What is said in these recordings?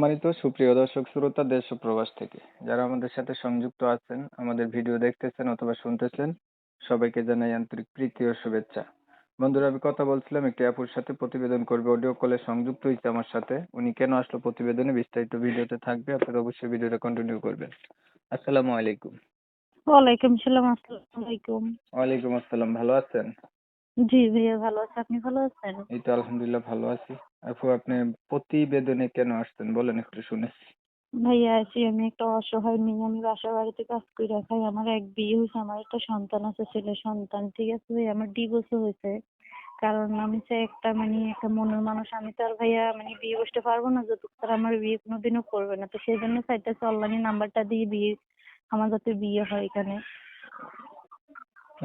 সম্মানিত সুপ্রিয় দর্শক শ্রোতা দেশ ও প্রবাস থেকে যারা আমাদের সাথে সংযুক্ত আছেন, আমাদের ভিডিও দেখতেছেন অথবা শুনতেছেন, সবাইকে জানাই আন্তরিক প্রীতি ও শুভেচ্ছা। বন্ধুরা, আমি কথা বলছিলাম একটি আপুর সাথে, প্রতিবেদন করবে, অডিও কলে সংযুক্ত হয়েছে আমার সাথে। উনি কেন আসলো প্রতিবেদনে বিস্তারিত ভিডিওতে থাকবে, আপনারা অবশ্যই ভিডিওটা কন্টিনিউ করবেন। আসসালামু আলাইকুম। ওয়ালাইকুম সালাম। আসসালামু আলাইকুম। ওয়ালাইকুম আসসালাম, ভালো আছেন? জি ভাইয়া, ভালো আছি। আপনি ভালো আছেন? এই তো আলহামদুলিল্লাহ ভালো আছি। আপু, আপনি প্রতিবেদনে কেন আসছেন বলেন একটু শুনে। ভাইয়া, আমি একটা অসহায় মেয়ে। আমি বাসা বাড়িতে কাজ করে খাই। আমার এক বিয়ে হয়েছে, আমার একটা সন্তান আছে, ছেলে সন্তান। ঠিক আছে ভাইয়া, আমার ডিভোর্সও হয়েছে। কারণ আমি চাই একটা একটা মনের মানুষ। আমি তো আর ভাইয়া বিয়ে বসতে পারবো না যতক্ষণ তারা আমার বিয়ে কোনোদিনও করবে না। তো সেই জন্য চাইতেছি অনলাইনে নাম্বারটা দিয়ে বিয়ে, আমার যাতে বিয়ে হয় এখানে।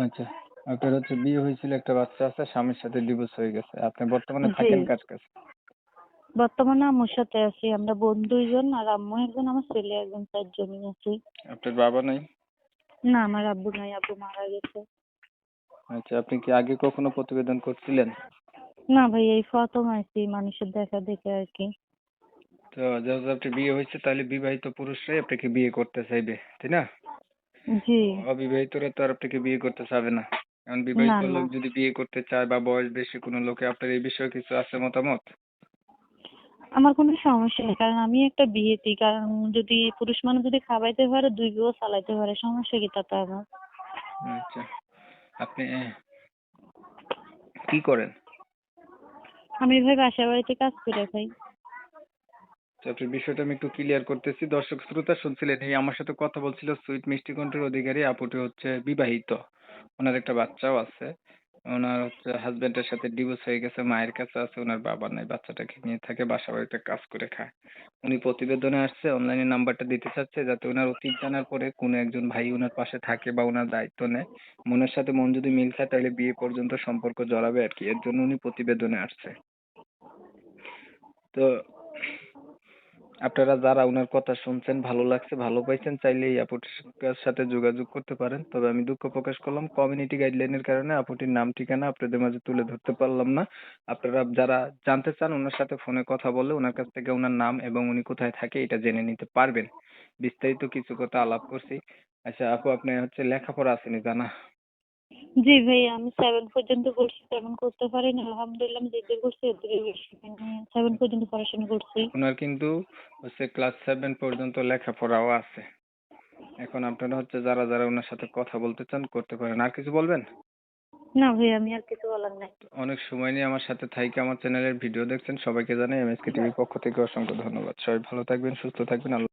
আচ্ছা, আপনার হচ্ছে বিয়ে হয়েছিল, একটা বাচ্চা আছে, স্বামীর সাথে ডিভোর্স হয়ে গেছে, আপনি বর্তমানে জি, থাকেন কার কাছে? বর্তমানে আম্মুর সাথে আছি। আমরা বোন দুইজন, আর আম্মু একজন, আমার ছেলে একজন, 4 জনই আছি। আপনার বাবা নাই? না, আমার আব্বু নাই, আব্বু মারা গেছে। আচ্ছা, আপনি কি আগে কখনো প্রতিবেদন করছিলেন? না ভাই, এই প্রথম আইছি মানুষের দেখা দেখে আর কি। তো যেহেতু আপনার বিয়ে হয়েছে, তাহলে বিবাহিত পুরুষরাই আপনাকে বিয়ে করতে চাইবে, তাই না? জি। অবিবাহিতরা তো আর আপনাকে বিয়ে করতে চাবে না। কারণ না বিবাহিত না, লোক যদি বিয়ে করতে চায় বা বয়স বেশি কোনো লোকে, আপনার এই বিষয়ে কিছু আছে মতামত? আমার কোনো সমস্যা নেই, কারণ আমি একটা বিয়েতে, কারণ যদি পুরুষ মানুষ যদি খাওয়াইতে পারে, 2 বিয়েও চালাইতে পারে, সমস্যা কি তাতে আমার? আচ্ছা, আপনি কি করেন? আমি ভাই বাসা বাড়িতে কাজ করে খাই। তো আপনার বিষয়টা আমি একটু ক্লিয়ার করতেছি। দর্শক শ্রোতা শুনছিলেন, এই আমার সাথে কথা বলছিল সুইট মিষ্টি কণ্ঠের অধিকারী আপুটি হচ্ছে বিবাহিত, ওনার একটা বাচ্চাও আছে। ওনার হচ্ছে হাজবেন্ডের সাথে ডিভোর্স হয়ে গেছে, মায়ের কাছে আছে, ওনার বাবা নাই, বাচ্চাটাকে নিয়ে থাকে, বাসা বাড়িতে কাজ করে খায়। উনি প্রতিবেদনে আসছে, অনলাইনে নাম্বারটা দিতে চাচ্ছে যাতে ওনার অতীত জানার পরে কোনো একজন ভাই ওনার পাশে থাকে বা ওনার দায়িত্ব নেয়। মনের সাথে মন যদি মিল খায় তাহলে বিয়ে পর্যন্ত সম্পর্ক জড়াবে আর কি, এর জন্য উনি প্রতিবেদনে আসছে। তো আপনারা যারা উনার কথা শুনছেন, ভালো লাগছে, ভালো পাইছেন, চাইলে এই আপুটির সাথে যোগাযোগ করতে পারেন। তবে আমি দুঃখ প্রকাশ করলাম, কমিউনিটি গাইডলাইনের কারণে আপুটির নাম ঠিকানা আপনাদের মাঝে তুলে ধরতে পারলাম না। আপনারা যারা জানতে চান, ওনার সাথে ফোনে কথা বলে ওনার কাছ থেকে ওনার নাম এবং উনি কোথায় থাকে এটা জেনে নিতে পারবেন। বিস্তারিত কিছু কথা আলাপ করছি। আচ্ছা আপু, আপনি হচ্ছে লেখাপড়া আসেনি জানা? জি ভাই, আমি 7 পর্যন্ত করছি, তেমন করতে পারি না। আলহামদুলিল্লাহ, আমি যেতে করছি এতে বেশি, 7 পর্যন্ত পড়াশোনা করছি। ওনার কিন্তু হচ্ছে ক্লাস 7 পর্যন্ত লেখাপড়াও আছে। এখন আপনারা হচ্ছে যারা যারা ওনার সাথে কথা বলতে চান করতে পারেন। আর কিছু বলবেন? না ভাই, আমি আর কিছু বলার নাই। অনেক সময় নিয়ে আমার সাথে থাইকে আমার চ্যানেলের ভিডিও দেখছেন, সবাইকে জানাই এমএসকে টিভির পক্ষ থেকে অসংখ্য ধন্যবাদ। সবাই ভালো থাকবেন, সুস্থ থাকবেন। আল্লাহ